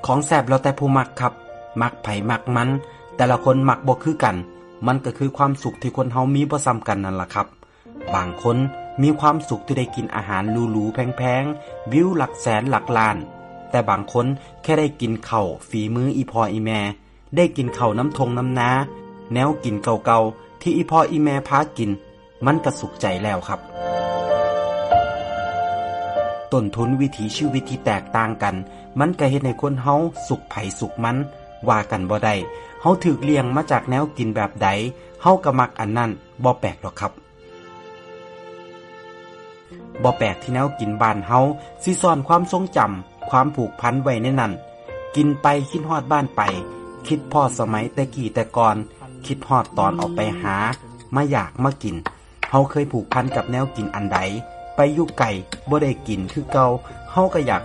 ของแซ่บแล้วแต่ผู้มักครับมักไผมักมันแต่ละคนมักบ่คือกันมันก็คือความสุขที่คนเฮามีบ่ซ้ำกันนั่นล่ะครับบางคนมีความสุขที่ได้กินอาหารหรูๆแพงๆวิวหลักแสนหลักล้านแต่บางคนแค่ได้กินข้าวฝีมืออีพ่ออีแม่ได้กินข้าวน้ำทงน้ำนาแนวกินเก่าๆที่อีพ่ออีแม่พากินมันก็สุขใจแล้วครับต้นทุนวิถีชีวิตที่แตกต่างกันมันก็เฮ็ดให้คนเฮาสุขไผสุขมันว่ากันบ่ได้เฮาถูกเลี้ยงมาจากแนวกินแบบใดเฮาก็มักอันนั้นบ่แปลกหรอกครับบ่แปลกที่แนวกินบ้านเฮาสิซ่อนความทรงจำความผูกพันไว้ในนั้นกินไปคิดฮอดบ้านไปคิดพอดสมัยแต่กี้แต่ก่อนคิดฮอดตอนออกไปหามาอยากมากินเฮาเคยผูกพันกับแนวกินอันใดไปอยู่ไกลบ่ได้กินคือเก่าเฮาก็อยาก